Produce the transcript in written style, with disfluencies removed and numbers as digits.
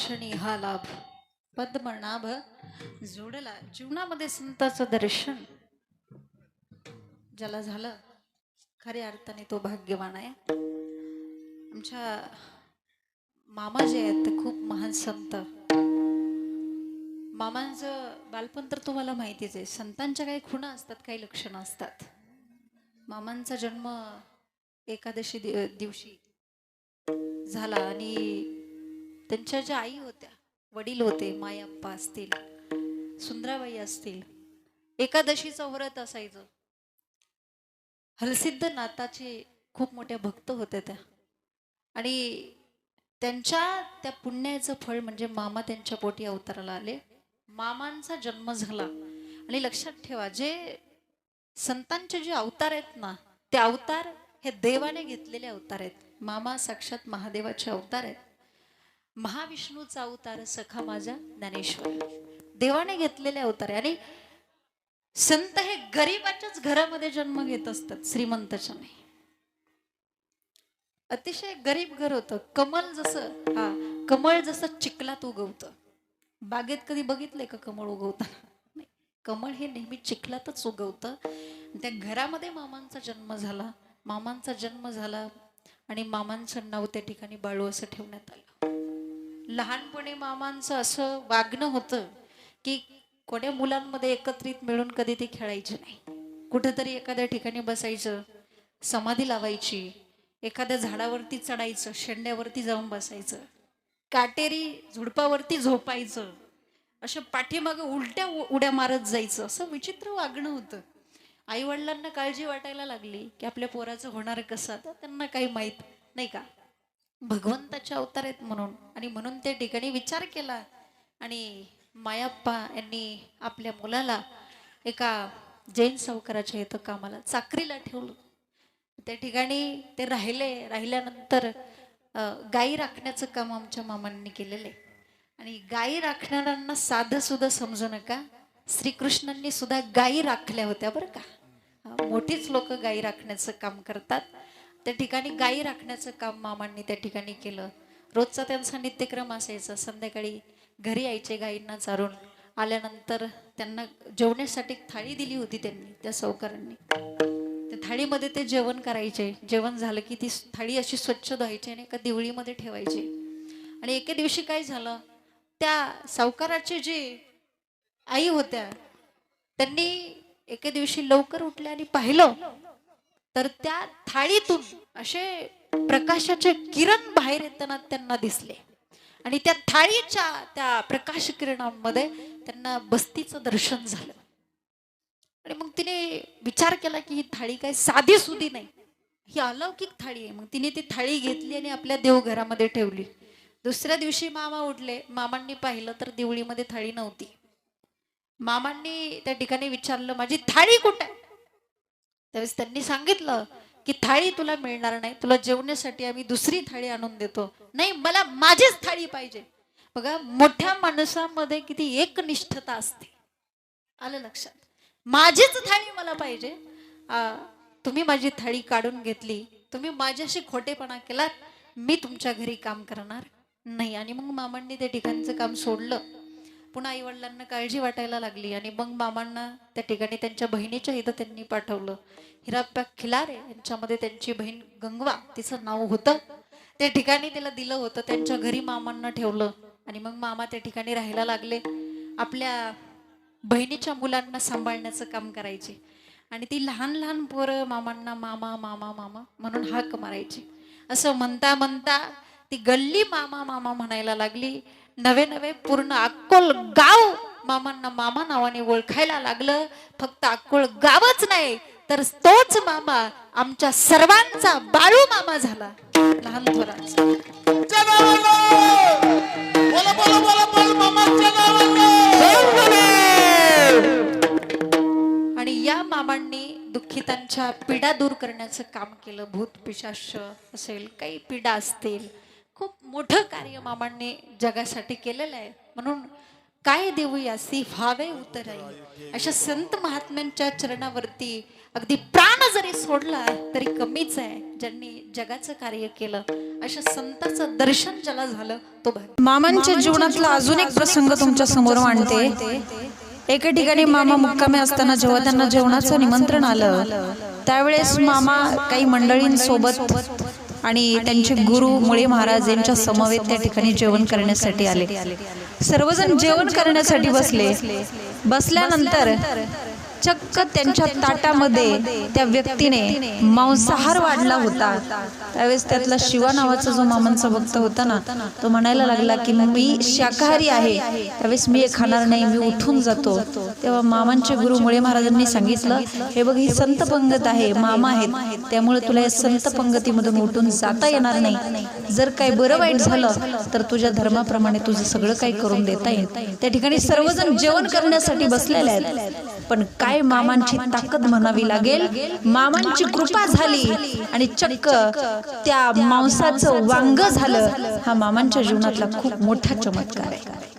क्षणी हा लाभ पद्मनाभ जोडला. जीवनामध्ये संताचं दर्शन ज्याला झालं खऱ्या अर्थाने तो भाग्यवान आहे. आमच्या मामा जे आहेत ते खूप महान संत. मामांचं बालपण तर तुम्हाला माहितीच आहे. संतांच्या काही खुणा असतात, काही लक्षणं असतात. मामांचा जन्म एकादशी दिवशी झाला आणि त्यांच्या ज्या आई होत्या, वडील होते, मायाप्पा असतील, सुंदराबाई असतील, एकादशीचं व्रत असायचं. हलसिद्ध नाथाचे खूप मोठ्या भक्त होत्या त्या आणि त्यांच्या त्या पुण्याचं फळ म्हणजे मामा त्यांच्या पोटी अवताराला आले. मामांचा जन्म झाला आणि लक्षात ठेवा, जे संतांचे जे अवतार आहेत ना, ते अवतार हे देवाने घेतलेले अवतार आहेत. मामा साक्षात महादेवाचे अवतार आहेत. महाविष्णूचा अवतार सखा माझा ज्ञानेश्वर, देवाने घेतलेले अवतार आहे. आणि संत हे गरीबाच्याच घरामध्ये जन्म घेत असतात, श्रीमंताच्या नाही. अतिशय गरीब घर होतं. कमळ जसं चिखलात उगवतं. बागेत कधी बघितलंय का कमळ उगवताना? नाही, कमळ हे नेहमी चिखलातच उगवतं. त्या घरामध्ये मामांचा जन्म झाला. मामांचा जन्म झाला आणि मामांचं नाव त्या ठिकाणी बाळू असं ठेवण्यात आलं. लहानपणी मामांचं असं वागणं होतं की कोण्या मुलांमध्ये एकत्रित मिळून कधी ते खेळायचे नाही. कुठेतरी एखाद्या ठिकाणी बसायचं, समाधी लावायची, एखाद्या झाडावरती चढायचं, शेंड्यावरती जाऊन बसायचं, काटेरी झुडपावरती झोपायचं, अशा पाठीमागे उलट्या उड्या मारत जायचं. असं विचित्र वागणं होतं. आई वडिलांना काळजी वाटायला लागली की आपल्या पोराचं होणार कसं. आता त्यांना काही माहीत नाही का, भगवंताचे अवतार आहेत म्हणून. आणि म्हणून त्या ठिकाणी विचार केला आणि मायाप्पा यांनी आपल्या मुलाला एका जैन सावकाराच्या इथं कामाला चाकरीला ठेवलं. त्या ठिकाणी ते राहिल्यानंतर गायी राखण्याचं काम आमच्या मामांनी केलेलं आहे. आणि गायी राखणाऱ्यांना साधं सुद्धा समजू नका, श्रीकृष्णांनी सुद्धा गायी राखल्या होत्या बरं का. मोठीच लोक गायी राखण्याचं काम करतात. त्या ठिकाणी गायी राखण्याचं काम मामांनी त्या ठिकाणी केलं. रोजचा त्यांचा नित्यक्रम असायचा. संध्याकाळी घरी यायचे गायींना चारून. आल्यानंतर त्यांना जेवण्यासाठी थाळी दिली होती त्यांनी, त्या सावकारांनी. त्या थाळीमध्ये ते जेवण करायचे. जेवण झालं की ती थाळी अशी स्वच्छ धुवायची आणि एका दिवळीमध्ये ठेवायची. आणि एके दिवशी काय झालं, त्या सावकाराचे जे आई होत्या त्यांनी एके दिवशी लवकर उठल्या आणि पाहिलं तर त्या थाळीतून असे प्रकाशाचे किरण बाहेर येताना त्यांना दिसले. आणि त्या थाळीच्या त्या प्रकाश किरणांमध्ये त्यांना बस्तीचं दर्शन झालं. आणि मग तिने विचार केला की ही थाळी काय साधी सुधी नाही, ही अलौकिक थाळी आहे. मग तिने ती थाळी घेतली आणि आपल्या देवघरामध्ये ठेवली. दुसऱ्या दिवशी मामा उठले. मामांनी पाहिलं तर दिवळीमध्ये थाळी नव्हती. मामांनी त्या ठिकाणी विचारलं, माझी थाळी कुठे आहे? त्यावेळेस त्यांनी सांगितलं की थाळी तुला मिळणार नाही, तुला जेवण्यासाठी आम्ही दुसरी थाळी आणून देतो. नाही, मला माझीच थाळी पाहिजे. बघा, मोठ्या माणसामध्ये किती एकनिष्ठता असते. आलं लक्षात? माझीच थाळी मला पाहिजे. तुम्ही माझी थाळी काढून घेतली, तुम्ही माझ्याशी खोटेपणा केलात, मी तुमच्या घरी काम करणार नाही. आणि मग मामांनी त्या ठिकाणचं काम सोडलं. पुन्हा आई वडिलांना काळजी वाटायला लागली आणि मग मामांना त्या ठिकाणी त्यांच्या बहिणीच्या इथं त्यांनी पाठवलं. हिराप्पा खिलारे यांच्यामध्ये त्यांची बहीण गंगवा तिचं नाव होतं. त्या ठिकाणी तिला दिलं होतं. त्यांच्या घरी मामांना ठेवलं आणि मग मामा त्या ठिकाणी राहायला लागले. आपल्या बहिणीच्या मुलांना सांभाळण्याचं काम करायचे. आणि ती लहान लहान पोरं मामांना मामा मामा मामा म्हणून हाक मारायची. असं म्हणता म्हणता ती गल्ली मामा मामा म्हणायला लागली. नवे नवे पूर्ण अक्कोल गाव मामांना मामा नावाने ओळखायला लागलं. फक्त अक्कोल गावच नाही तर तोच मामा आमच्या सर्वांचा बाळू मामा झाला, लहान थोराचा. आणि या मामांनी दुःखितांच्या पीडा दूर करण्याचं काम केलं. भूत पिशाच असेल, काही पीडा असतील, खूप मोठं कार्य मामांनी जगासाठी केलेलं आहे. म्हणून काय देऊ यासी व्हावे उतराई. अशा संत महात्म्यांच्या चरणावरती अगदी प्राण जरी सोडला तरी कमीच आहे. ज्यांनी जगाचं कार्य केलं अशा संताचं दर्शन ज्याला झालं तो भाग्य. मामांच्या जीवनातला अजून एक प्रसंग तुमच्या समोर मांडते. एके ठिकाणी मामा मुक्कामी असताना जेव्हा त्यांना जेवणाचं निमंत्रण आलं त्यावेळेस मामा काही मंडळींसोबत आणि त्यांचे गुरु मुळे महाराज यांच्या समवेत त्या ठिकाणी जेवण करण्यासाठी आले. सर्वजण जेवण करण्यासाठी बसल्यानंतर चक्क त्यांच्या ताटामध्ये त्या व्यक्तीने मांसाहार वाढला होता. त्यावेळेस त्यातला शिवा नावाचा जो मामांचा भक्त होता ना तो म्हणायला लागला की मी शाकाहारी आहे, त्यावेळेस मी हे खाणार नाही, मी उठून जातो. तेव्हा मामांचे गुरु मुळे महाराजांनी सांगितलं, हे बघ ही संत पंगत आहे, मामा आहेत, त्यामुळे तुला या संत पंगतीमधून उठून जाता येणार नाही. जर काही बरं वाईट झालं तर तुझ्या धर्माप्रमाणे तुझं सगळं काही करून देता येईल. त्या ठिकाणी सर्वजण जेवण करण्यासाठी बसलेले आहेत. पण काय मामांची ताकद म्हणावी लागेल, मामांची कृपा झाली आणि चक्क त्या मांसाचं वांग झालं. हा मामांच्या जीवनातला खूप मोठा चमत्कार आहे.